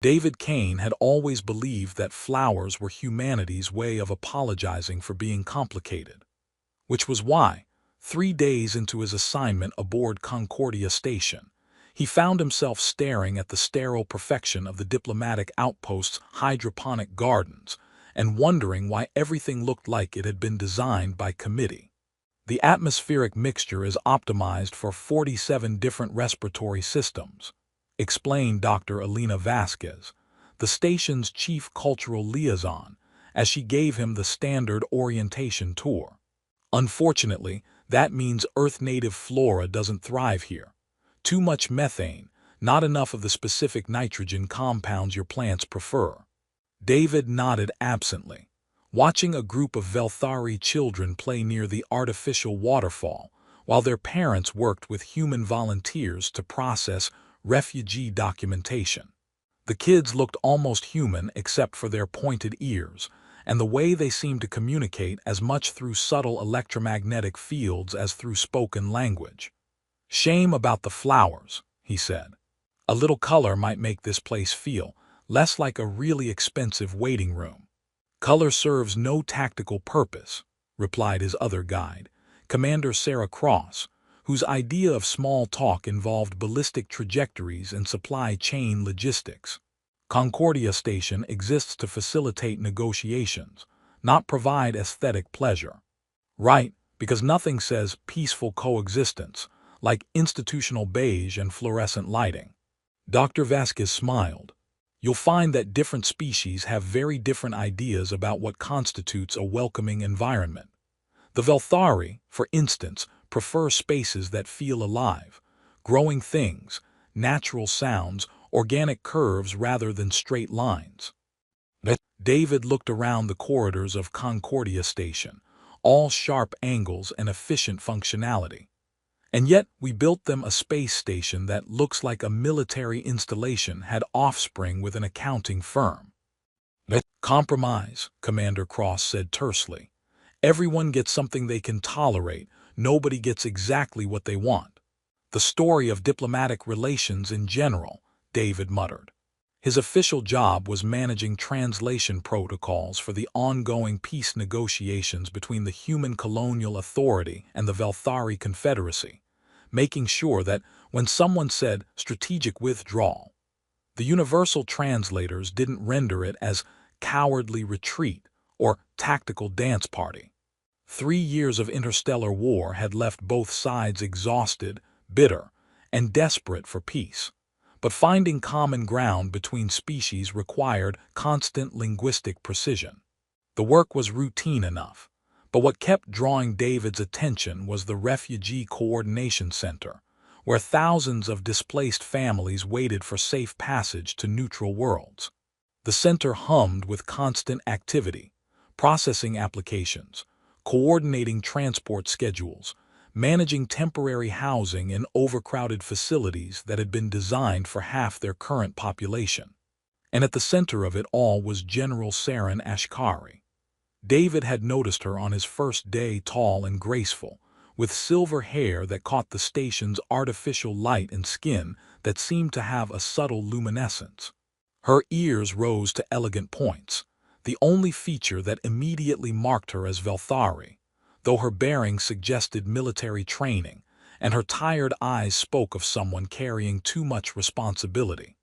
David Kane had always believed that flowers were humanity's way of apologizing for being complicated, which was why, 3 days into his assignment aboard Concordia Station, he found himself staring at the sterile perfection of the diplomatic outpost's hydroponic gardens and wondering why everything looked like it had been designed by committee. The atmospheric mixture is optimized for 47 different respiratory systems, explained Dr. Alina Vasquez, the station's chief cultural liaison, as she gave him the standard orientation tour. Unfortunately, that means Earth-native flora doesn't thrive here. Too much methane, not enough of the specific nitrogen compounds your plants prefer. David nodded absently, watching a group of Velthari children play near the artificial waterfall, while their parents worked with human volunteers to process refugee documentation. The kids looked almost human except for their pointed ears, and the way they seemed to communicate as much through subtle electromagnetic fields as through spoken language. "Shame about the flowers," he said. "A little color might make this place feel less like a really expensive waiting room." "Color serves no tactical purpose," replied his other guide, Commander Sarah Cross, whose idea of small talk involved ballistic trajectories and supply chain logistics. "Concordia Station exists to facilitate negotiations, not provide aesthetic pleasure." "Right, because nothing says peaceful coexistence like institutional beige and fluorescent lighting." Dr. Vasquez smiled. "You'll find that different species have very different ideas about what constitutes a welcoming environment. The Velthari, for instance, prefer spaces that feel alive, growing things, natural sounds, organic curves rather than straight lines." David looked around the corridors of Concordia Station, all sharp angles and efficient functionality. "And yet we built them a space station that looks like a military installation had offspring with an accounting firm." "Compromise," Commander Cross said tersely. "Everyone gets something they can tolerate, nobody gets exactly what they want." "The story of diplomatic relations in general," David muttered. His official job was managing translation protocols for the ongoing peace negotiations between the human colonial authority and the Velthari Confederacy, making sure that when someone said strategic withdrawal, the universal translators didn't render it as cowardly retreat or tactical dance party. 3 years of interstellar war had left both sides exhausted, bitter, and desperate for peace. But finding common ground between species required constant linguistic precision. The work was routine enough, but what kept drawing David's attention was the Refugee Coordination Center, where thousands of displaced families waited for safe passage to neutral worlds. The center hummed with constant activity, processing applications, coordinating transport schedules, managing temporary housing in overcrowded facilities that had been designed for half their current population. And at the center of it all was General Saren Ashkari. David had noticed her on his first day, tall and graceful, with silver hair that caught the station's artificial light and skin that seemed to have a subtle luminescence. Her ears rose to elegant points, the only feature that immediately marked her as Velthari, though her bearing suggested military training, and her tired eyes spoke of someone carrying too much responsibility.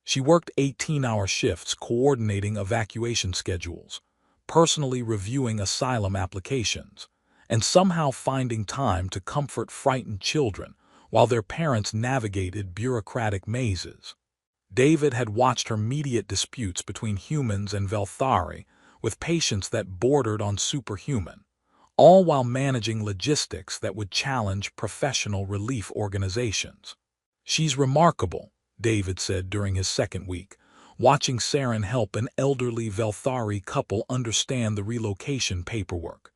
She worked 18-hour shifts coordinating evacuation schedules, personally reviewing asylum applications, and somehow finding time to comfort frightened children while their parents navigated bureaucratic mazes. David had watched her mediate disputes between humans and Velthari with patience that bordered on superhuman, all while managing logistics that would challenge professional relief organizations. "She's remarkable," David said during his second week, watching Saren help an elderly Velthari couple understand the relocation paperwork.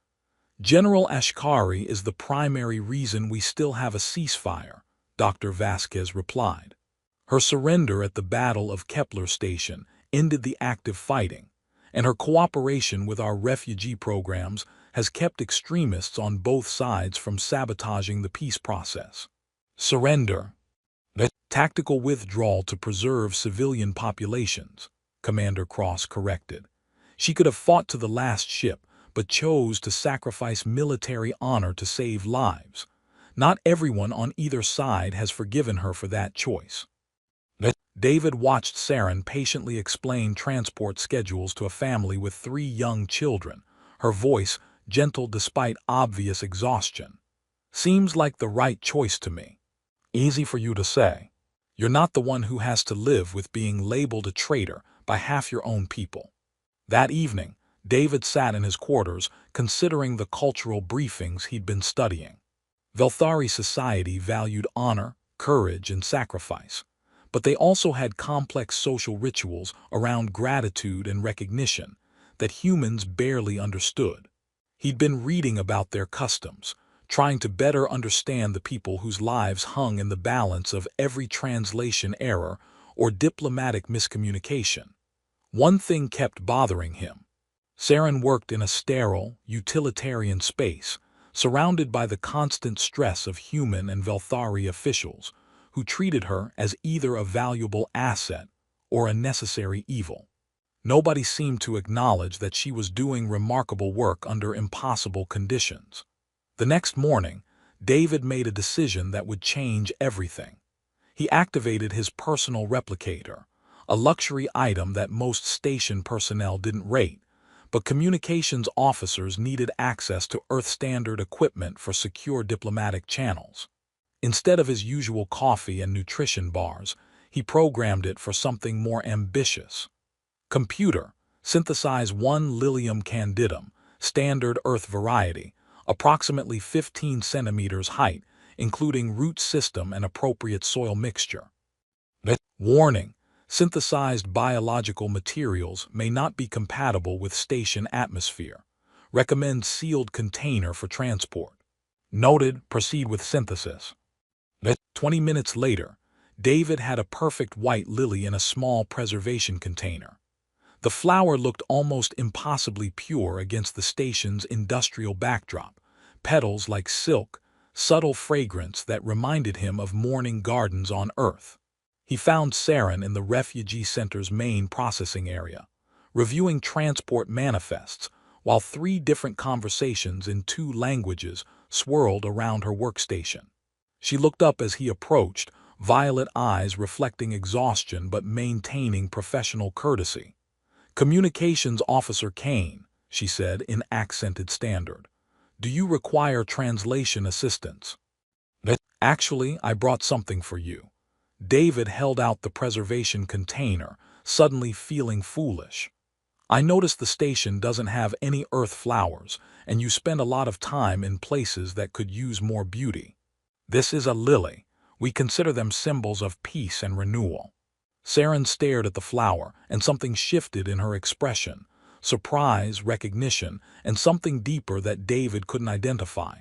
"General Ashkari is the primary reason we still have a ceasefire," Dr. Vasquez replied. "Her surrender at the Battle of Kepler Station ended the active fighting, and her cooperation with our refugee programs has kept extremists on both sides from sabotaging the peace process." "Surrender?" Tactical withdrawal to preserve civilian populations, Commander Cross corrected. She could have fought to the last ship, but chose to sacrifice military honor to save lives. Not everyone on either side has forgiven her for that choice. David watched Saren patiently explain transport schedules to a family with 3 young children, her voice gentle despite obvious exhaustion. Seems like the right choice to me. Easy for you to say. You're not the one who has to live with being labeled a traitor by half your own people. That evening, David sat in his quarters considering the cultural briefings he'd been studying. Velthari society valued honor, courage, and sacrifice, but they also had complex social rituals around gratitude and recognition that humans barely understood. He'd been reading about their customs, trying to better understand the people whose lives hung in the balance of every translation error or diplomatic miscommunication. One thing kept bothering him. Saren worked in a sterile, utilitarian space, surrounded by the constant stress of human and Velthari officials, who treated her as either a valuable asset or a necessary evil. Nobody seemed to acknowledge that she was doing remarkable work under impossible conditions. The next morning, David made a decision that would change everything. He activated his personal replicator, a luxury item that most station personnel didn't rate, but communications officers needed access to Earth-standard equipment for secure diplomatic channels. Instead of his usual coffee and nutrition bars, he programmed it for something more ambitious. Computer, synthesize 1 Lilium candidum, standard Earth variety, approximately 15 centimeters height, including root system and appropriate soil mixture. Warning: synthesized biological materials may not be compatible with station atmosphere. Recommend sealed container for transport. Noted, proceed with synthesis. 20 minutes later, David had a perfect white lily in a small preservation container. The flower looked almost impossibly pure against the station's industrial backdrop, petals like silk, subtle fragrance that reminded him of morning gardens on Earth. He found Saren in the refugee center's main processing area, reviewing transport manifests, while 3 different conversations in 2 languages swirled around her workstation. She looked up as he approached, violet eyes reflecting exhaustion but maintaining professional courtesy. "Communications Officer Kane," she said in accented standard. "Do you require translation assistance?" "Actually, I brought something for you." David held out the preservation container, suddenly feeling foolish. "I noticed the station doesn't have any Earth flowers, and you spend a lot of time in places that could use more beauty. This is a lily. We consider them symbols of peace and renewal." Saren stared at the flower, and something shifted in her expression. Surprise, recognition, and something deeper that David couldn't identify.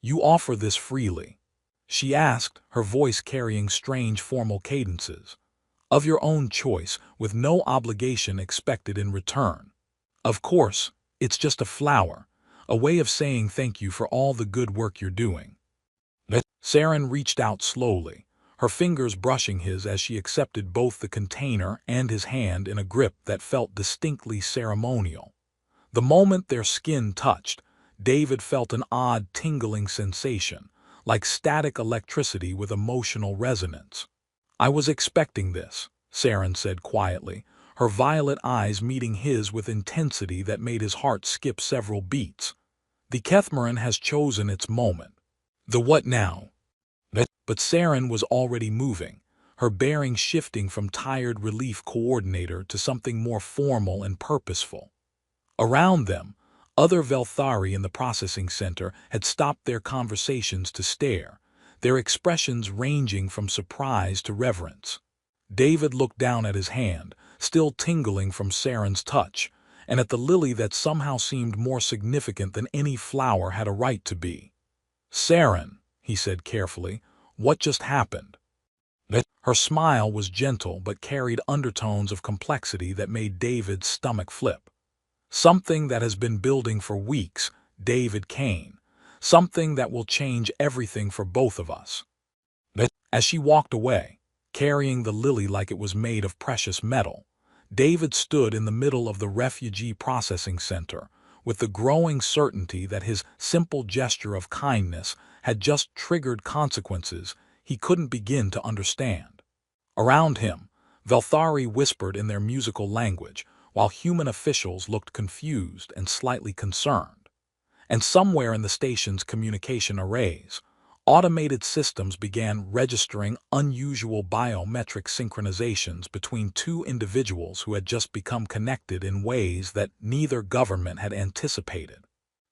"You offer this freely?" she asked, her voice carrying strange formal cadences. "Of your own choice, with no obligation expected in return." "Of course, it's just a flower, a way of saying thank you for all the good work you're doing." Saren reached out slowly, her fingers brushing his as she accepted both the container and his hand in a grip that felt distinctly ceremonial. The moment their skin touched, David felt an odd tingling sensation, like static electricity with emotional resonance. "I was expecting this," Saren said quietly, her violet eyes meeting his with intensity that made his heart skip several beats. "The Kethmaran has chosen its moment." "The what now?" But Saren was already moving, her bearing shifting from tired relief coordinator to something more formal and purposeful. Around them, other Velthari in the processing center had stopped their conversations to stare, their expressions ranging from surprise to reverence. David looked down at his hand, still tingling from Saren's touch, and at the lily that somehow seemed more significant than any flower had a right to be. "Saren," he said carefully, "what just happened?" Her smile was gentle but carried undertones of complexity that made David's stomach flip. "Something that has been building for weeks, David Kane. Something that will change everything for both of us." As she walked away, carrying the lily like it was made of precious metal, David stood in the middle of the refugee processing center, with the growing certainty that his simple gesture of kindness had just triggered consequences he couldn't begin to understand. Around him, Velthari whispered in their musical language, while human officials looked confused and slightly concerned. And somewhere in the station's communication arrays, automated systems began registering unusual biometric synchronizations between two individuals who had just become connected in ways that neither government had anticipated.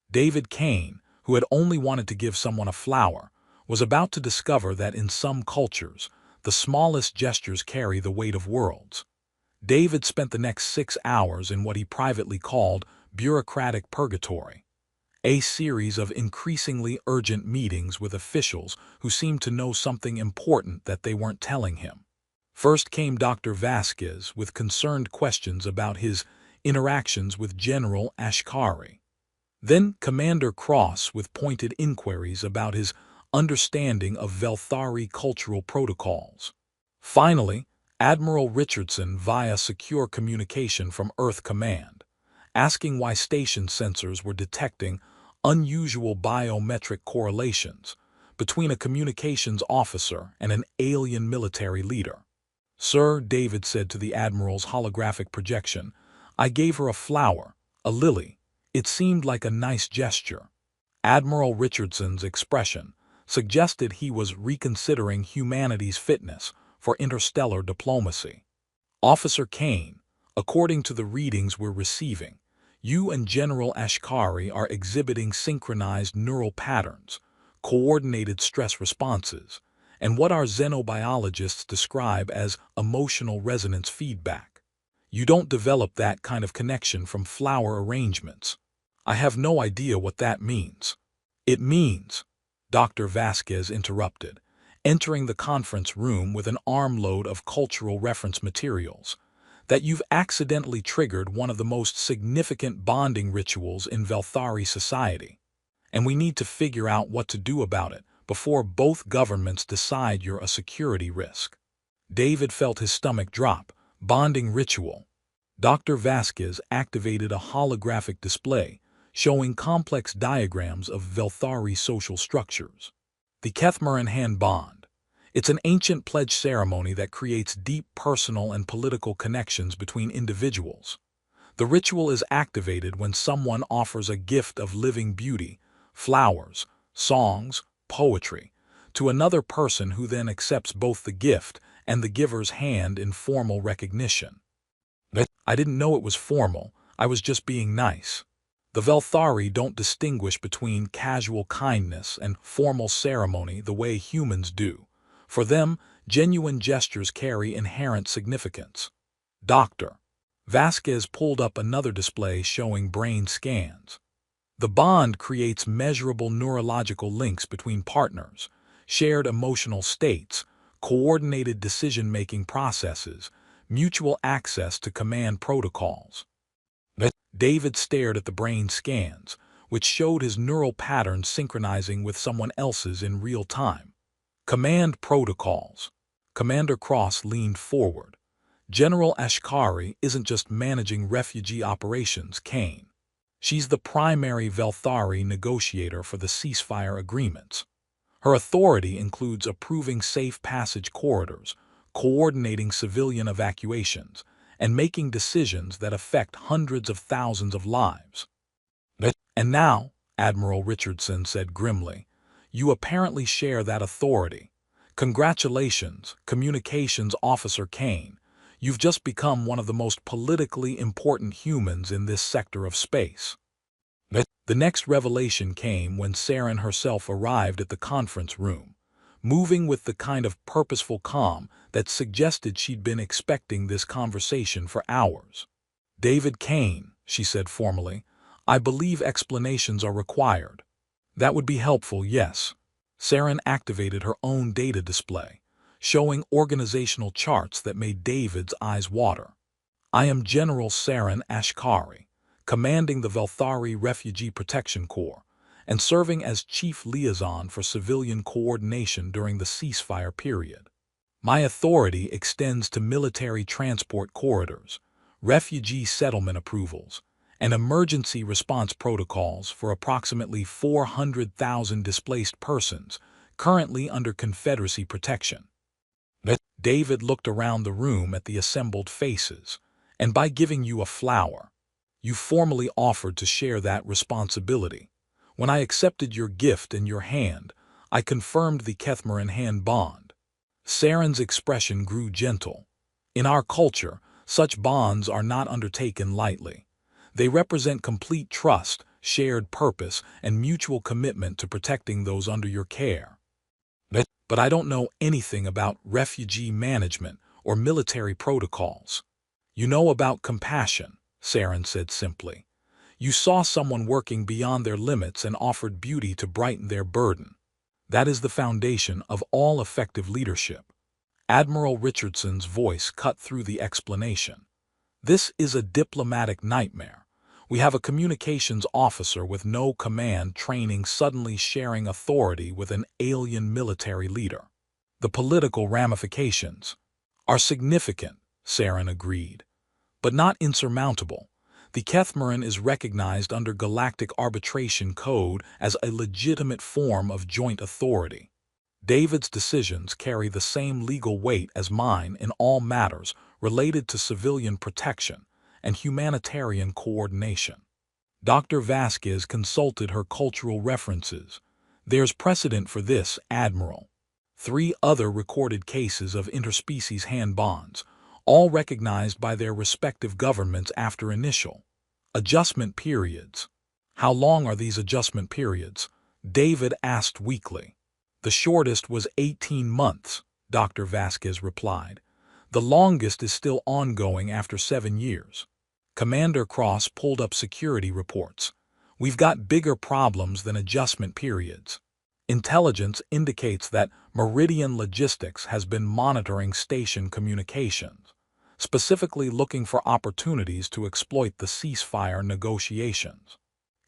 David Kane, who had only wanted to give someone a flower, was about to discover that in some cultures, the smallest gestures carry the weight of worlds. David spent the next 6 hours in what he privately called bureaucratic purgatory, a series of increasingly urgent meetings with officials who seemed to know something important that they weren't telling him. First came Dr. Vasquez with concerned questions about his interactions with General Ashkari. Then Commander Cross with pointed inquiries about his understanding of Velthari cultural protocols. Finally, Admiral Richardson via secure communication from Earth Command, asking why station sensors were detecting unusual biometric correlations between a communications officer and an alien military leader. "Sir," David said to the Admiral's holographic projection, "I gave her a flower, a lily. It seemed like a nice gesture." Admiral Richardson's expression suggested he was reconsidering humanity's fitness for interstellar diplomacy. "Officer Kane, according to the readings we're receiving, you and General Ashkari are exhibiting synchronized neural patterns, coordinated stress responses, and what our xenobiologists describe as emotional resonance feedback. You don't develop that kind of connection from flower arrangements. I have no idea what that means." "It means," Dr. Vasquez interrupted, entering the conference room with an armload of cultural reference materials, "that you've accidentally triggered one of the most significant bonding rituals in Velthari society. And we need to figure out what to do about it before both governments decide you're a security risk." David felt his stomach drop. Bonding ritual. Dr. Vasquez activated a holographic display showing complex diagrams of Velthari social structures. The Kethmaranhan bond. It's an ancient pledge ceremony that creates deep personal and political connections between individuals. The ritual is activated when someone offers a gift of living beauty, flowers, songs, poetry, to another person who then accepts both the gift and the giver's hand in formal recognition. "I didn't know it was formal, I was just being nice." The Velthari don't distinguish between casual kindness and formal ceremony the way humans do. For them, genuine gestures carry inherent significance. Dr. Vasquez pulled up another display showing brain scans. The bond creates measurable neurological links between partners, shared emotional states, coordinated decision-making processes, mutual access to command protocols. David stared at the brain scans, which showed his neural patterns synchronizing with someone else's in real time. Command protocols. Commander Cross leaned forward. "General Ashkari isn't just managing refugee operations, Kane. She's the primary Velthari negotiator for the ceasefire agreements. Her authority includes approving safe passage corridors, coordinating civilian evacuations, and making decisions that affect hundreds of thousands of lives." "And now," Admiral Richardson said grimly, "you apparently share that authority. Congratulations, Communications Officer Kane. You've just become one of the most politically important humans in this sector of space." The next revelation came when Saren herself arrived at the conference room, moving with the kind of purposeful calm that suggested she'd been expecting this conversation for hours. "David Kane," she said formally, "I believe explanations are required." "That would be helpful, yes." Saren activated her own data display, showing organizational charts that made David's eyes water. "I am General Saren Ashkari, commanding the Velthari Refugee Protection Corps, and serving as chief liaison for civilian coordination during the ceasefire period. My authority extends to military transport corridors, refugee settlement approvals, and emergency response protocols for approximately 400,000 displaced persons currently under Confederacy protection. David looked around the room at the assembled faces, and by giving you a flower, you formally offered to share that responsibility. When I accepted your gift in your hand, I confirmed the Kethmaran hand bond. Saren's expression grew gentle. In our culture, such bonds are not undertaken lightly. They represent complete trust, shared purpose, and mutual commitment to protecting those under your care. But I don't know anything about refugee management or military protocols. You know about compassion, Saren said simply. You saw someone working beyond their limits and offered beauty to brighten their burden. That is the foundation of all effective leadership. Admiral Richardson's voice cut through the explanation. This is a diplomatic nightmare. We have a communications officer with no command training suddenly sharing authority with an alien military leader. The political ramifications are significant, Saren agreed, but not insurmountable. The Kethmaran is recognized under Galactic Arbitration Code as a legitimate form of joint authority. David's decisions carry the same legal weight as mine in all matters related to civilian protection and humanitarian coordination. Dr. Vasquez consulted her cultural references. There's precedent for this, Admiral. 3 other recorded cases of interspecies hand bonds, all recognized by their respective governments after initial adjustment periods. How long are these adjustment periods? David asked weakly. The shortest was 18 months, Dr. Vasquez replied. The longest is still ongoing after 7 years. Commander Cross pulled up security reports. We've got bigger problems than adjustment periods. Intelligence indicates that Meridian Logistics has been monitoring station communications, specifically looking for opportunities to exploit the ceasefire negotiations.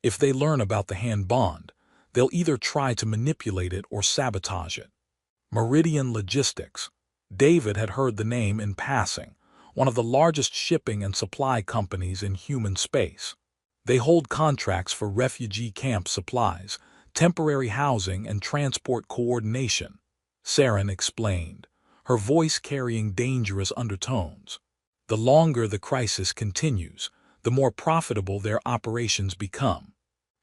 If they learn about the hand bond, they'll either try to manipulate it or sabotage it. Meridian Logistics. David had heard the name in passing, one of the largest shipping and supply companies in human space. They hold contracts for refugee camp supplies, temporary housing, and transport coordination, Saren explained, her voice carrying dangerous undertones. The longer the crisis continues, the more profitable their operations become.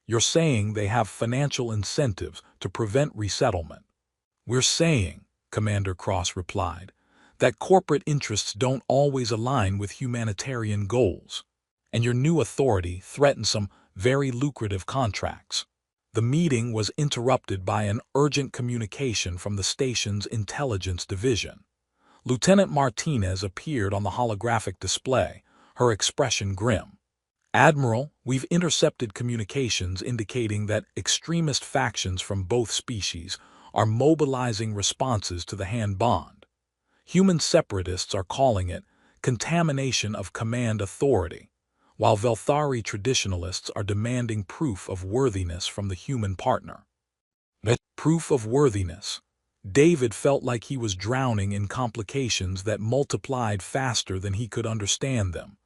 You're saying they have financial incentives to prevent resettlement. We're saying, Commander Cross replied, that corporate interests don't always align with humanitarian goals, and your new authority threatens some very lucrative contracts. The meeting was interrupted by an urgent communication from the station's intelligence division. Lieutenant Martinez appeared on the holographic display, her expression grim. Admiral, we've intercepted communications indicating that extremist factions from both species are mobilizing responses to the hand bond. Human separatists are calling it contamination of command authority, while Velthari traditionalists are demanding proof of worthiness from the human partner. Proof of worthiness. David felt like he was drowning in complications that multiplied faster than he could understand them.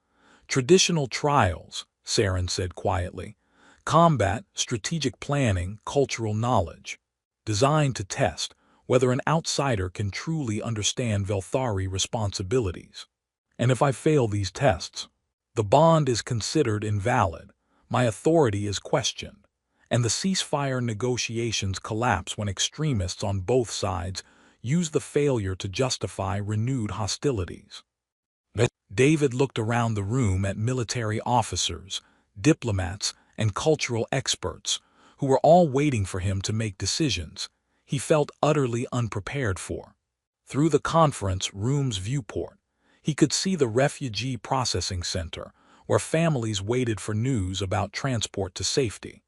Traditional trials, Saren said quietly. Combat, strategic planning, cultural knowledge. Designed to test whether an outsider can truly understand Velthari responsibilities. And if I fail these tests, the bond is considered invalid, my authority is questioned, and the ceasefire negotiations collapse when extremists on both sides use the failure to justify renewed hostilities. David looked around the room at military officers, diplomats, and cultural experts, who were all waiting for him to make decisions he felt utterly unprepared for. Through the conference room's viewport, he could see the refugee processing center, where families waited for news about transport to safety,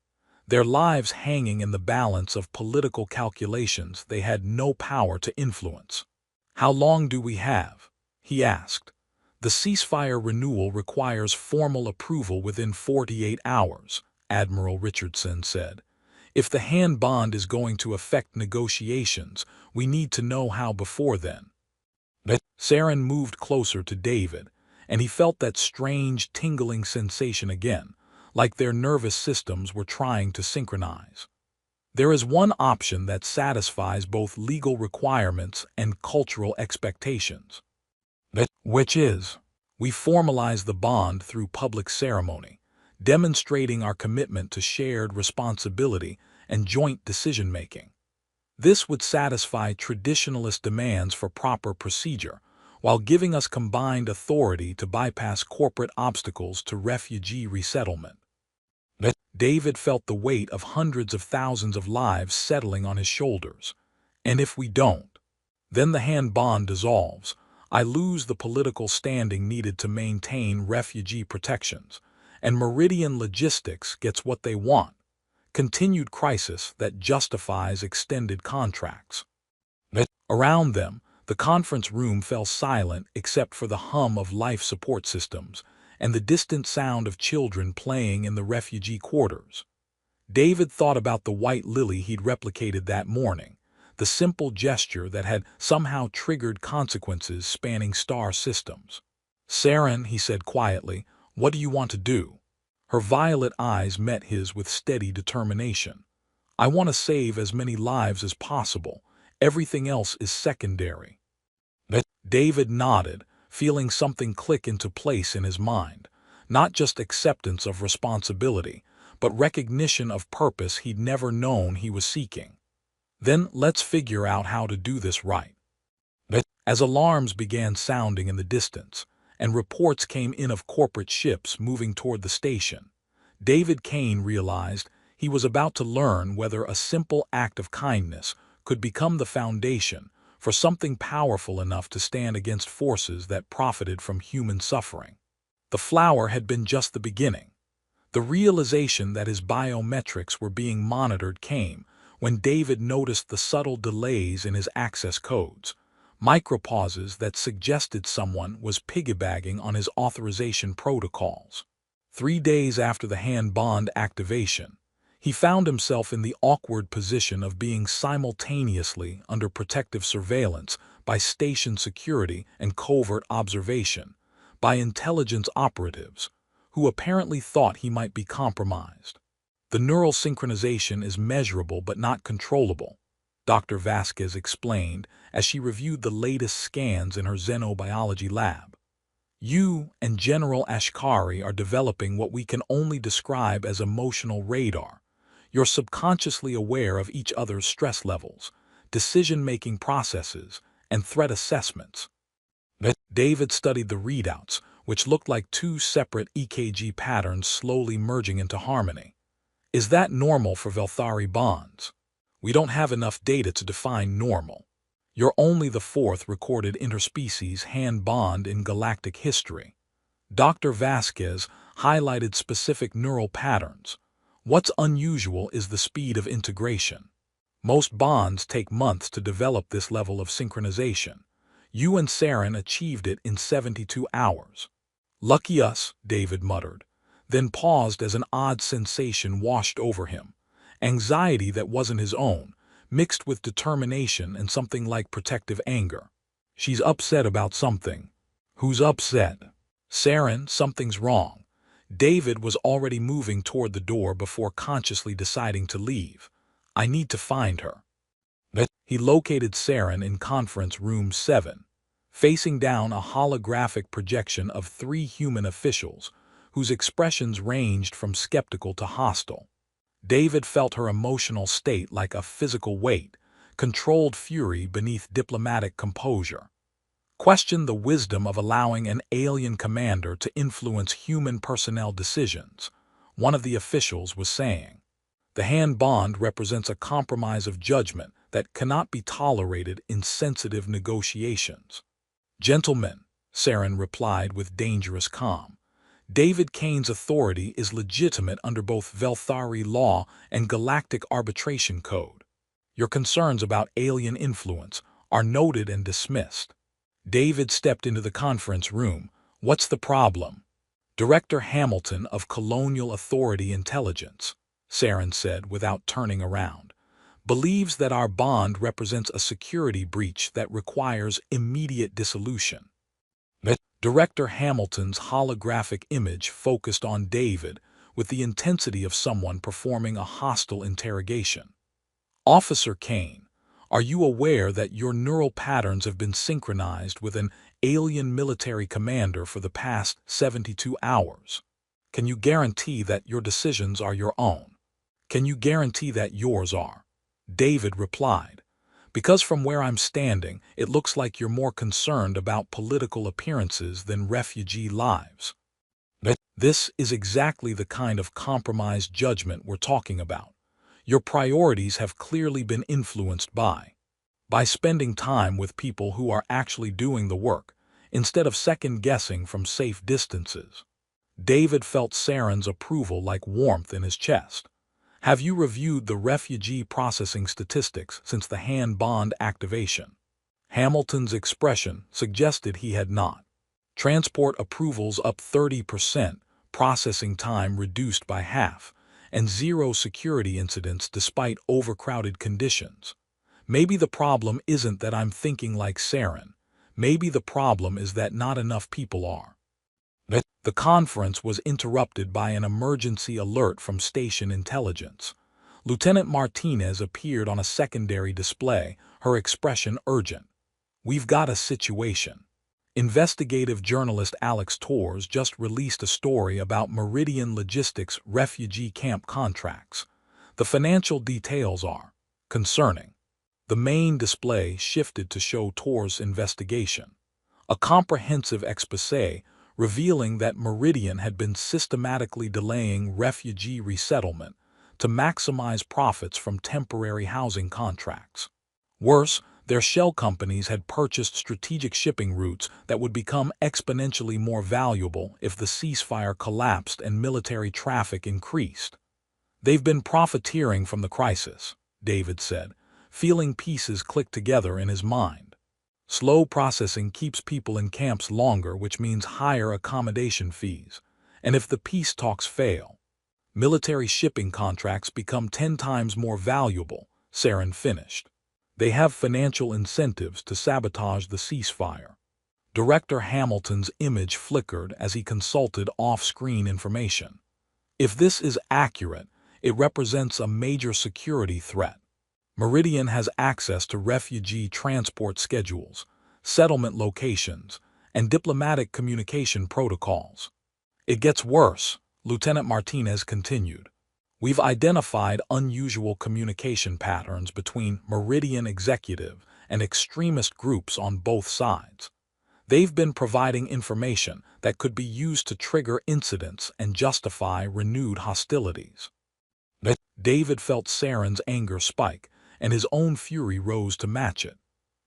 their lives hanging in the balance of political calculations they had no power to influence. How long do we have? He asked. The ceasefire renewal requires formal approval within 48 hours, Admiral Richardson said. If the hand bond is going to affect negotiations, we need to know how before then. Saren moved closer to David, and he felt that strange tingling sensation again, like their nervous systems were trying to synchronize. There is one option that satisfies both legal requirements and cultural expectations. Which is, we formalize the bond through public ceremony, demonstrating our commitment to shared responsibility and joint decision-making. This would satisfy traditionalist demands for proper procedure, while giving us combined authority to bypass corporate obstacles to refugee resettlement. David felt the weight of hundreds of thousands of lives settling on his shoulders. And if we don't, then the hand bond dissolves. I lose the political standing needed to maintain refugee protections, and Meridian Logistics gets what they want: continued crisis that justifies extended contracts. Around them, the conference room fell silent except for the hum of life support systems and the distant sound of children playing in the refugee quarters. David thought about the white lily he'd replicated that morning, the simple gesture that had somehow triggered consequences spanning star systems. "Saren," he said quietly, "what do you want to do?" Her violet eyes met his with steady determination. "I want to save as many lives as possible. Everything else is secondary." David nodded, feeling something click into place in his mind. Not just acceptance of responsibility, but recognition of purpose he'd never known he was seeking. "Then let's figure out how to do this right." As alarms began sounding in the distance, and reports came in of corporate ships moving toward the station, David Kane realized he was about to learn whether a simple act of kindness could become the foundation for something powerful enough to stand against forces that profited from human suffering. The flower had been just the beginning. The realization that his biometrics were being monitored came when David noticed the subtle delays in his access codes, micropauses that suggested someone was piggybacking on his authorization protocols. 3 days after the hand bond activation, he found himself in the awkward position of being simultaneously under protective surveillance by station security and covert observation by intelligence operatives who apparently thought he might be compromised. "The neural synchronization is measurable but not controllable," Dr. Vasquez explained as she reviewed the latest scans in her xenobiology lab. "You and General Ashkari are developing what we can only describe as emotional radar. You're subconsciously aware of each other's stress levels, decision-making processes, and threat assessments." David studied the readouts, which looked like 2 separate EKG patterns slowly merging into harmony. "Is that normal for Velthari bonds?" "We don't have enough data to define normal. You're only the 4th recorded interspecies hand bond in galactic history." Dr. Vasquez highlighted specific neural patterns. "What's unusual is the speed of integration. Most bonds take months to develop this level of synchronization. You and Saren achieved it in 72 hours. "Lucky us," David muttered, then paused as an odd sensation washed over him. Anxiety that wasn't his own, mixed with determination and something like protective anger. "She's upset about something." "Who's upset?" "Saren, something's wrong." David was already moving toward the door before consciously deciding to leave. "I need to find her." He located Saren in conference room 7, facing down a holographic projection of 3 human officials, whose expressions ranged from skeptical to hostile. David felt her emotional state like a physical weight, controlled fury beneath diplomatic composure. Questioned the wisdom of allowing an alien commander to influence human personnel decisions, one of the officials was saying. "The hand bond represents a compromise of judgment that cannot be tolerated in sensitive negotiations." "Gentlemen," Saren replied with dangerous calm, "David Kane's authority is legitimate under both Velthari law and Galactic arbitration code. Your concerns about alien influence are noted and dismissed." David stepped into the conference room. "What's the problem?" "Director Hamilton of Colonial Authority Intelligence." Saren said without turning around, believes that our bond represents a security breach that requires immediate dissolution. Director Hamilton's holographic image focused on David with the intensity of someone performing a hostile interrogation. Officer Kane, are you aware that your neural patterns have been synchronized with an alien military commander for the past 72 hours? Can you guarantee that your decisions are your own? Can you guarantee that yours are? David replied, because from where I'm standing, it looks like you're more concerned about political appearances than refugee lives. This is exactly the kind of compromised judgment we're talking about. Your priorities have clearly been influenced by spending time with people who are actually doing the work, instead of second-guessing from safe distances. David felt Saren's approval like warmth in his chest. Have you reviewed the refugee processing statistics since the hand bond activation? Hamilton's expression suggested he had not. Transport approvals up 30%, processing time reduced by half, and zero security incidents despite overcrowded conditions. Maybe the problem isn't that I'm thinking like Saren. Maybe the problem is that not enough people are. The conference was interrupted by an emergency alert from station intelligence. Lieutenant Martinez appeared on a secondary display, her expression urgent. We've got a situation. Investigative journalist Alex Torres just released a story about Meridian Logistics refugee camp contracts. The financial details are concerning. The main display shifted to show Torres' investigation. A comprehensive exposé revealing that Meridian had been systematically delaying refugee resettlement to maximize profits from temporary housing contracts. Worse, their shell companies had purchased strategic shipping routes that would become exponentially more valuable if the ceasefire collapsed and military traffic increased. They've been profiteering from the crisis, David said, feeling pieces click together in his mind. Slow processing keeps people in camps longer, which means higher accommodation fees. And if the peace talks fail, military shipping contracts become 10 times more valuable, Saren finished. They have financial incentives to sabotage the ceasefire. Director Hamilton's image flickered as he consulted off-screen information. If this is accurate, it represents a major security threat. Meridian has access to refugee transport schedules, settlement locations, and diplomatic communication protocols. It gets worse, Lieutenant Martinez continued. We've identified unusual communication patterns between Meridian executive and extremist groups on both sides. They've been providing information that could be used to trigger incidents and justify renewed hostilities. David felt Saren's anger spike, and his own fury rose to match it.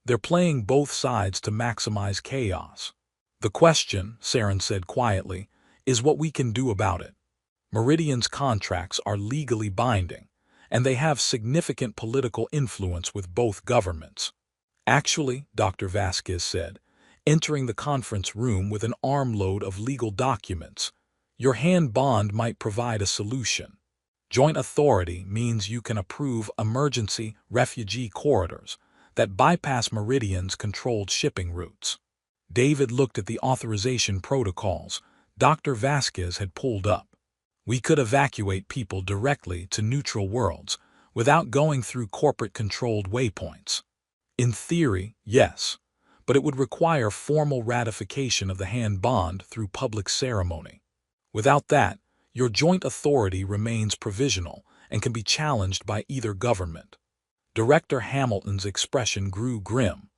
They're playing both sides to maximize chaos. The question, Saren said quietly, is what we can do about it. Meridian's contracts are legally binding, and they have significant political influence with both governments. Actually, Dr. Vasquez said, entering the conference room with an armload of legal documents, your hand bond might provide a solution. Joint authority means you can approve emergency refugee corridors that bypass Meridian's controlled shipping routes. David looked at the authorization protocols Dr. Vasquez had pulled up. We could evacuate people directly to neutral worlds without going through corporate-controlled waypoints. In theory, yes, but it would require formal ratification of the hand bond through public ceremony. Without that, your joint authority remains provisional and can be challenged by either government. Director Hamilton's expression grew grim.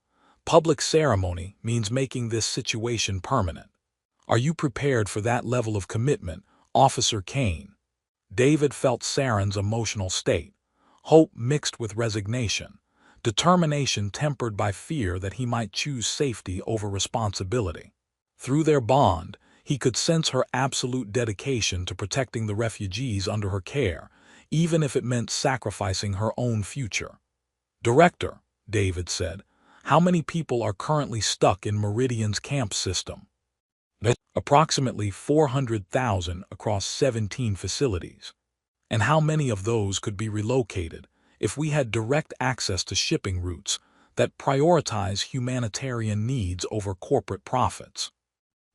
Public ceremony means making this situation permanent. Are you prepared for that level of commitment, Officer Kane? David felt Saren's emotional state, hope mixed with resignation, determination tempered by fear that he might choose safety over responsibility. Through their bond, he could sense her absolute dedication to protecting the refugees under her care, even if it meant sacrificing her own future. Director, David said, how many people are currently stuck in Meridian's camp system? Approximately 400,000 across 17 facilities. And how many of those could be relocated if we had direct access to shipping routes that prioritize humanitarian needs over corporate profits?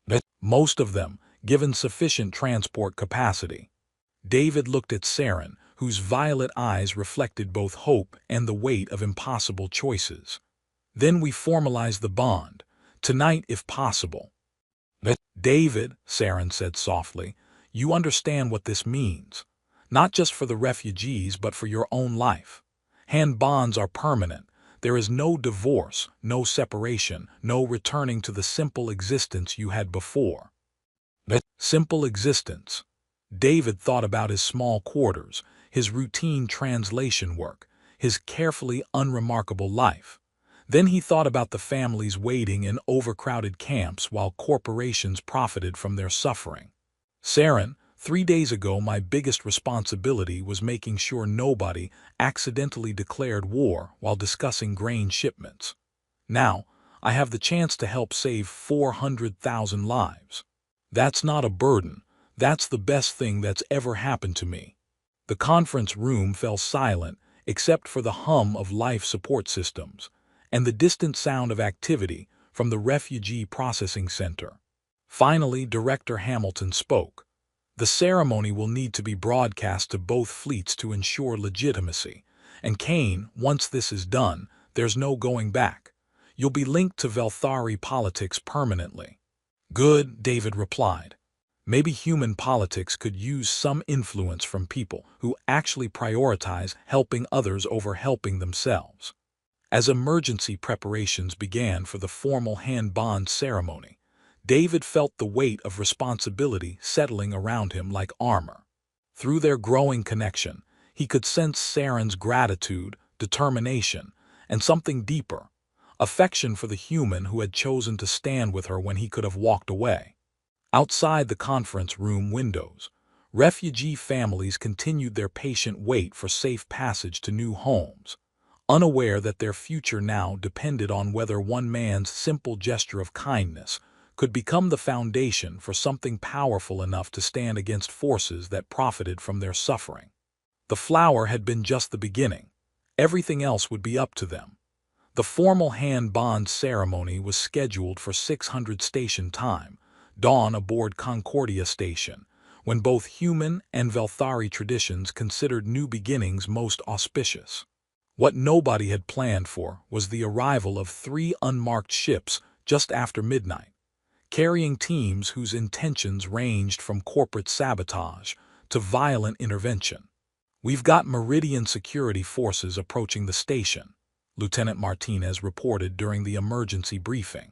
But most of them, given sufficient transport capacity. David looked at Saren, whose violet eyes reflected both hope and the weight of impossible choices. Then we formalize the bond, tonight if possible. But David, Saren said softly, you understand what this means. Not just for the refugees, but for your own life. Hand bonds are permanent. There is no divorce, no separation, no returning to the simple existence you had before. But simple existence. David thought about his small quarters, his routine translation work, his carefully unremarkable life. Then he thought about the families waiting in overcrowded camps while corporations profited from their suffering. Saren, 3 days ago my biggest responsibility was making sure nobody accidentally declared war while discussing grain shipments. Now, I have the chance to help save 400,000 lives. That's not a burden. That's the best thing that's ever happened to me. The conference room fell silent except for the hum of life support systems and the distant sound of activity from the refugee processing center. Finally, Director Hamilton spoke. The ceremony will need to be broadcast to both fleets to ensure legitimacy. And Kane, once this is done, there's no going back. You'll be linked to Velthari politics permanently. Good, David replied. Maybe human politics could use some influence from people who actually prioritize helping others over helping themselves. As emergency preparations began for the formal hand bond ceremony, David felt the weight of responsibility settling around him like armor. Through their growing connection, he could sense Saren's gratitude, determination, and something deeper, affection for the human who had chosen to stand with her when he could have walked away. Outside the conference room windows, refugee families continued their patient wait for safe passage to new homes, unaware that their future now depended on whether one man's simple gesture of kindness could become the foundation for something powerful enough to stand against forces that profited from their suffering. The flower had been just the beginning. Everything else would be up to them. The formal hand bond ceremony was scheduled for 600 station time, dawn aboard Concordia Station, when both human and Velthari traditions considered new beginnings most auspicious. What nobody had planned for was the arrival of 3 unmarked ships just after midnight, carrying teams whose intentions ranged from corporate sabotage to violent intervention. We've got Meridian security forces approaching the station, Lieutenant Martinez reported during the emergency briefing.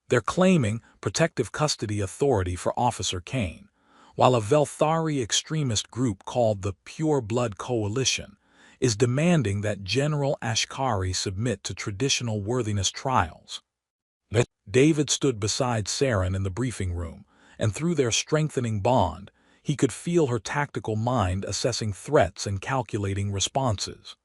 They're claiming protective custody authority for Officer Kane, while a Velthari extremist group called the Pure Blood Coalition is demanding that General Ashkari submit to traditional worthiness trials. David stood beside Saren in the briefing room, and through their strengthening bond, he could feel her tactical mind assessing threats and calculating responses.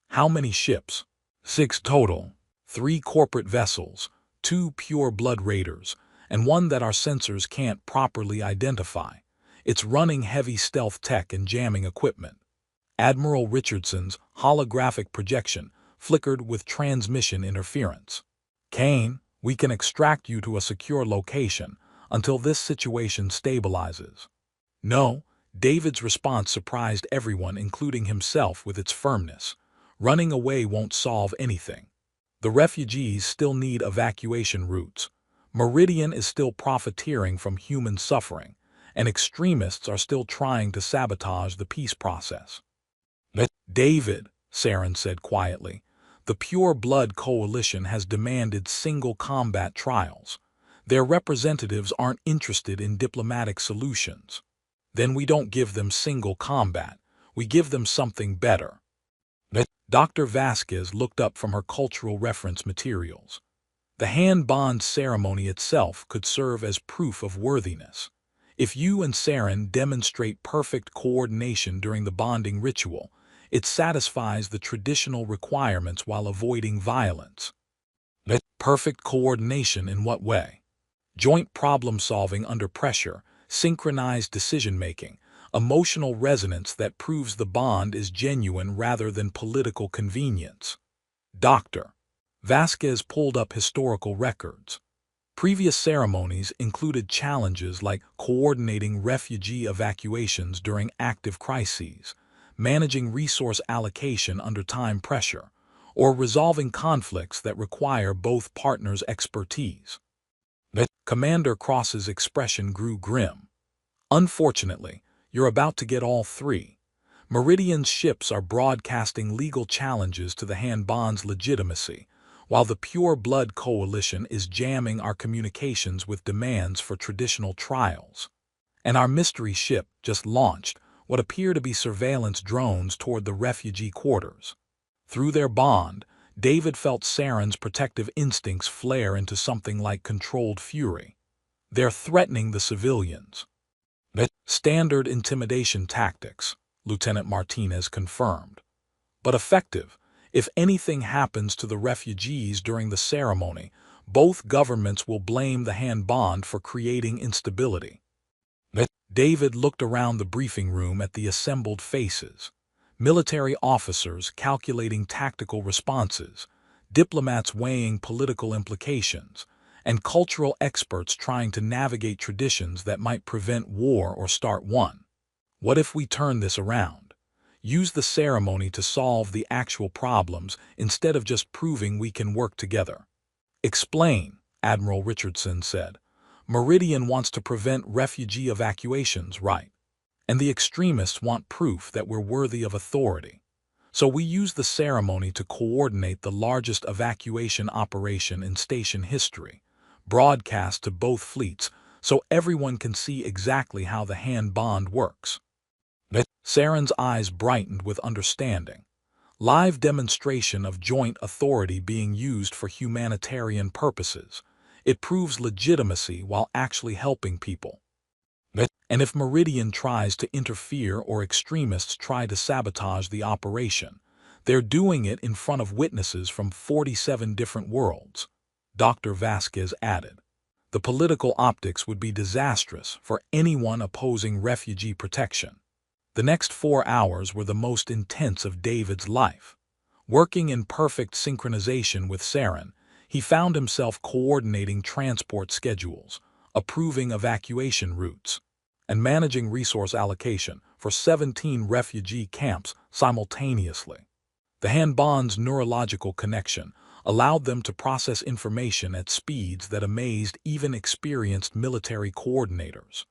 How many ships? 6 total. 3 corporate vessels, 2 pure blood raiders, and 1 that our sensors can't properly identify. It's running heavy stealth tech and jamming equipment. Admiral Richardson's holographic projection flickered with transmission interference. Kane, we can extract you to a secure location until this situation stabilizes. No, David's response surprised everyone, including himself, with its firmness. Running away won't solve anything. The refugees still need evacuation routes. Meridian is still profiteering from human suffering, and extremists are still trying to sabotage the peace process. David, Saren said quietly, the Pure Blood Coalition has demanded single combat trials. Their representatives aren't interested in diplomatic solutions. Then we don't give them single combat. We give them something better. Dr. Vasquez looked up from her cultural reference materials. The hand bond ceremony itself could serve as proof of worthiness. If you and Saren demonstrate perfect coordination during the bonding ritual, it satisfies the traditional requirements while avoiding violence. Perfect coordination in what way? Joint problem-solving under pressure, synchronized decision-making, emotional resonance that proves the bond is genuine rather than political convenience. Dr. Vasquez pulled up historical records. Previous ceremonies included challenges like coordinating refugee evacuations during active crises, managing resource allocation under time pressure, or resolving conflicts that require both partners' expertise. Commander Cross's expression grew grim. Unfortunately, you're about to get all three. Meridian's ships are broadcasting legal challenges to the Hanbon's legitimacy, while the Pure Blood Coalition is jamming our communications with demands for traditional trials. And our mystery ship just launched what appear to be surveillance drones toward the refugee quarters. Through their bond, David felt Saren's protective instincts flare into something like controlled fury. They're threatening the civilians. Standard intimidation tactics, Lieutenant Martinez confirmed. But effective. If anything happens to the refugees during the ceremony, both governments will blame the Hanbon for creating instability. David looked around the briefing room at the assembled faces. Military officers calculating tactical responses, diplomats weighing political implications, and cultural experts trying to navigate traditions that might prevent war or start one. What if we turn this around? Use the ceremony to solve the actual problems instead of just proving we can work together. Explain, Admiral Richardson said. Meridian wants to prevent refugee evacuations, right? And the extremists want proof that we're worthy of authority. So we use the ceremony to coordinate the largest evacuation operation in station history, broadcast to both fleets so everyone can see exactly how the Hanbon works. Saren's eyes brightened with understanding. Live demonstration of joint authority being used for humanitarian purposes. It proves legitimacy while actually helping people. And if Meridian tries to interfere or extremists try to sabotage the operation, they're doing it in front of witnesses from 47 different worlds, Dr. Vasquez added. The political optics would be disastrous for anyone opposing refugee protection. The next 4 hours were the most intense of David's life. Working in perfect synchronization with Saren, he found himself coordinating transport schedules, approving evacuation routes, and managing resource allocation for 17 refugee camps simultaneously. The Hanbon's neurological connection allowed them to process information at speeds that amazed even experienced military coordinators.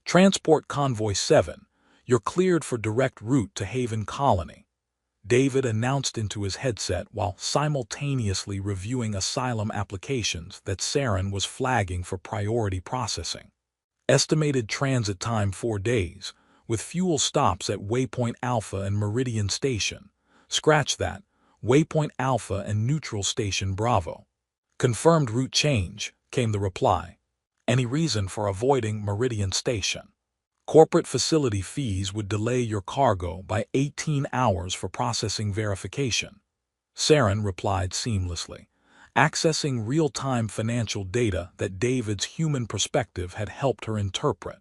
Transport Convoy 7, you're cleared for direct route to Haven Colony, David announced into his headset while simultaneously reviewing asylum applications that Saren was flagging for priority processing. Estimated transit time 4 days, with fuel stops at Waypoint Alpha and Meridian Station. Scratch that, Waypoint Alpha and Neutral Station Bravo. Confirmed route change, came the reply. Any reason for avoiding Meridian Station? Corporate facility fees would delay your cargo by 18 hours for processing verification. Saren replied seamlessly, accessing real-time financial data that David's human perspective had helped her interpret.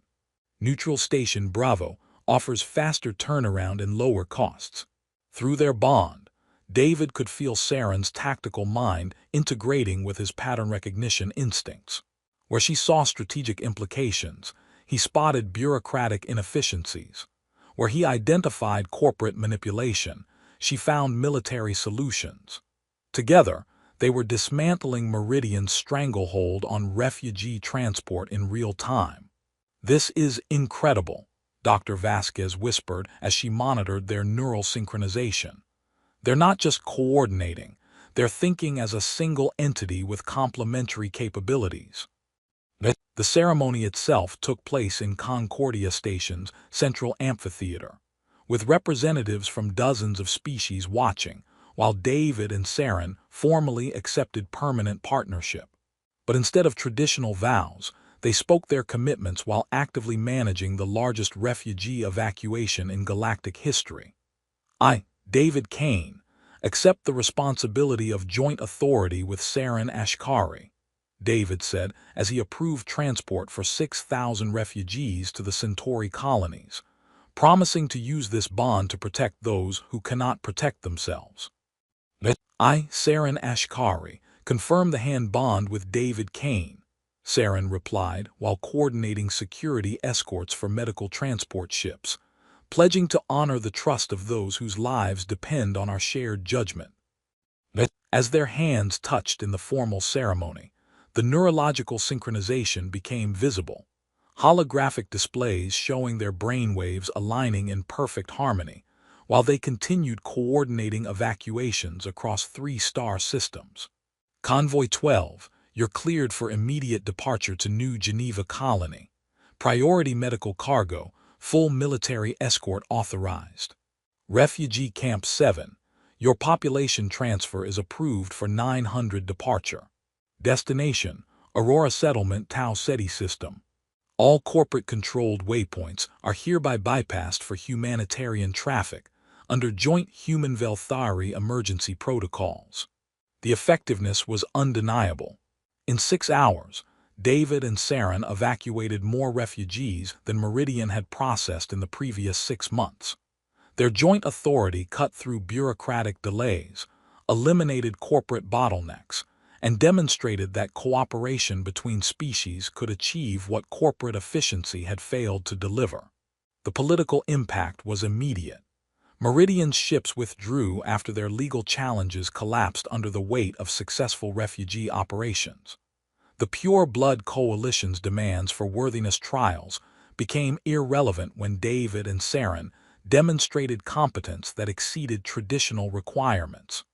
Neutral Station Bravo offers faster turnaround and lower costs. Through their bond, David could feel Saren's tactical mind integrating with his pattern recognition instincts. Where she saw strategic implications, he spotted bureaucratic inefficiencies. Where he identified corporate manipulation, she found military solutions. Together, they were dismantling Meridian's stranglehold on refugee transport in real time. This is incredible, Dr. Vasquez whispered as she monitored their neural synchronization. They're not just coordinating, they're thinking as a single entity with complementary capabilities. The ceremony itself took place in Concordia Station's central amphitheater, with representatives from dozens of species watching, while David and Saren formally accepted permanent partnership. But instead of traditional vows, they spoke their commitments while actively managing the largest refugee evacuation in galactic history. I, David Kane, accept the responsibility of joint authority with Saren Ashkari, David said as he approved transport for 6,000 refugees to the Centauri colonies, promising to use this bond to protect those who cannot protect themselves. I, Saren Ashkari, confirm the hand bond with David Kane, Saren replied while coordinating security escorts for medical transport ships, pledging to honor the trust of those whose lives depend on our shared judgment. As their hands touched in the formal ceremony, the neurological synchronization became visible, holographic displays showing their brainwaves aligning in perfect harmony, while they continued coordinating evacuations across 3-star systems. Convoy 12, you're cleared for immediate departure to New Geneva Colony. Priority medical cargo, full military escort authorized. Refugee Camp 7, your population transfer is approved for 900 departure. Destination, Aurora Settlement Tau Ceti System. All corporate-controlled waypoints are hereby bypassed for humanitarian traffic under joint human-Velthari emergency protocols. The effectiveness was undeniable. In 6 hours, David and Saren evacuated more refugees than Meridian had processed in the previous 6 months. Their joint authority cut through bureaucratic delays, eliminated corporate bottlenecks, and demonstrated that cooperation between species could achieve what corporate efficiency had failed to deliver. The political impact was immediate. Meridian's ships withdrew after their legal challenges collapsed under the weight of successful refugee operations. The Pure Blood Coalition's demands for worthiness trials became irrelevant when David and Saren demonstrated competence that exceeded traditional requirements.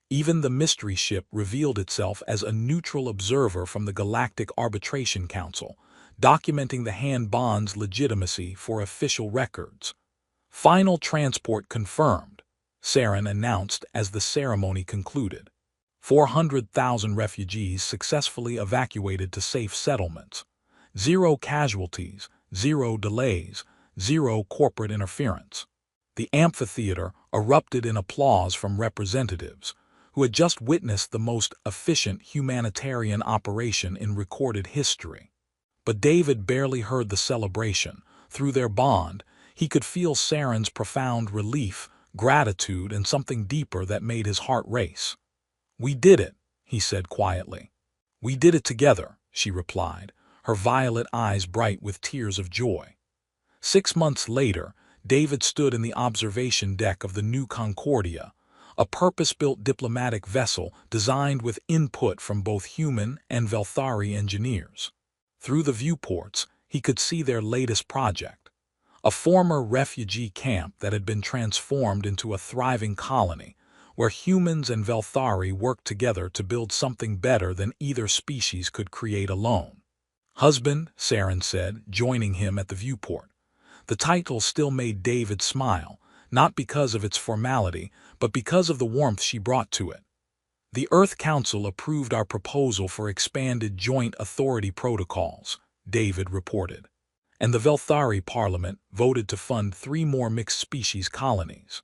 Even the mystery ship revealed itself as a neutral observer from the Galactic Arbitration Council, documenting the hand bond's legitimacy for official records. Final transport confirmed, Saren announced as the ceremony concluded. 400,000 refugees successfully evacuated to safe settlements. 0 casualties, 0 delays, 0 corporate interference. The amphitheater erupted in applause from representatives who had just witnessed the most efficient humanitarian operation in recorded history. But David barely heard the celebration. Through their bond, he could feel Saren's profound relief, gratitude, and something deeper that made his heart race. "We did it," he said quietly. "We did it together," she replied, her violet eyes bright with tears of joy. 6 months later, David stood in the observation deck of the new Concordia, a purpose-built diplomatic vessel designed with input from both human and Velthari engineers. Through the viewports, he could see their latest project, a former refugee camp that had been transformed into a thriving colony, where humans and Velthari worked together to build something better than either species could create alone. "Husband," Saren said, joining him at the viewport. The title still made David smile, not because of its formality, but because of the warmth she brought to it. "The Earth Council approved our proposal for expanded joint authority protocols," David reported. "And the Velthari Parliament voted to fund 3 more mixed-species colonies.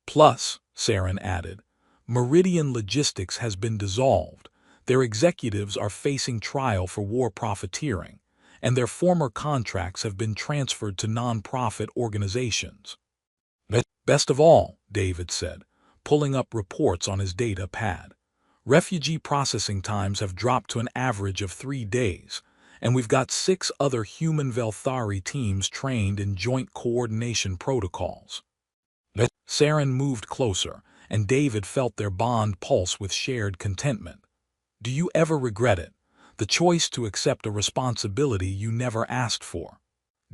Plus," Saren added, "Meridian Logistics has been dissolved. Their executives are facing trial for war profiteering, and their former contracts have been transferred to non-profit organizations." "Best of all," David said, pulling up reports on his data pad, "refugee processing times have dropped to an average of 3 days, and we've got 6 other human Velthari teams trained in joint coordination protocols." Saren moved closer, and David felt their bond pulse with shared contentment. "Do you ever regret it? The choice to accept a responsibility you never asked for?"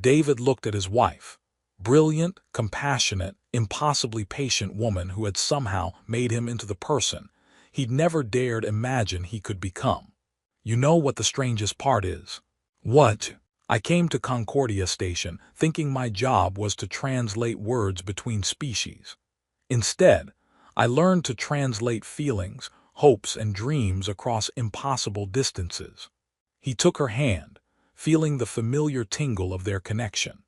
David looked at his wife, brilliant, compassionate, impossibly patient woman who had somehow made him into the person he'd never dared imagine he could become. "You know what the strangest part is?" "What?" "I came to Concordia Station thinking my job was to translate words between species. Instead, I learned to translate feelings, hopes, and dreams across impossible distances." He took her hand, feeling the familiar tingle of their connection.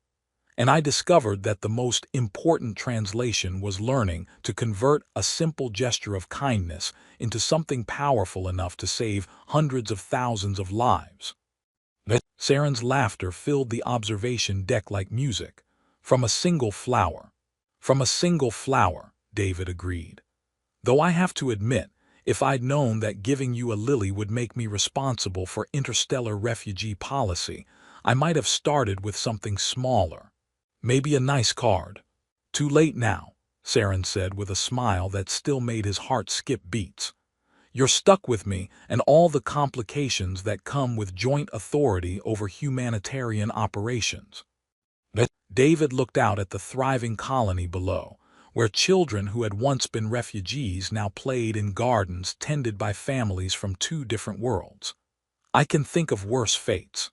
"And I discovered that the most important translation was learning to convert a simple gesture of kindness into something powerful enough to save hundreds of thousands of lives." Saren's laughter filled the observation deck like music. From a single flower. From a single flower, David agreed. Though I have to admit, if I'd known that giving you a lily would make me responsible for interstellar refugee policy, I might have started with something smaller. Maybe a nice card. Too late now, Saren said with a smile that still made his heart skip beats. You're stuck with me and all the complications that come with joint authority over humanitarian operations. David looked out at the thriving colony below, where children who had once been refugees now played in gardens tended by families from two different worlds. I can think of worse fates.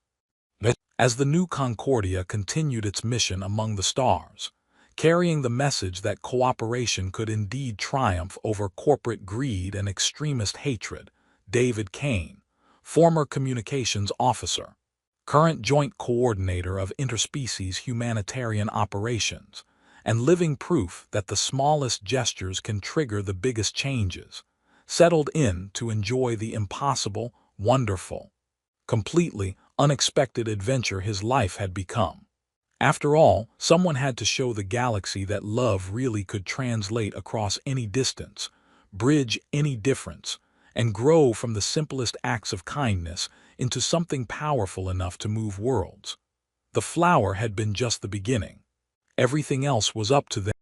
As the new Concordia continued its mission among the stars, carrying the message that cooperation could indeed triumph over corporate greed and extremist hatred, David Kane, former communications officer, current joint coordinator of interspecies humanitarian operations, and living proof that the smallest gestures can trigger the biggest changes, settled in to enjoy the impossible, wonderful, completely unexpected adventure his life had become. After all, someone had to show the galaxy that love really could translate across any distance, bridge any difference, and grow from the simplest acts of kindness into something powerful enough to move worlds. The flower had been just the beginning. Everything else was up to them.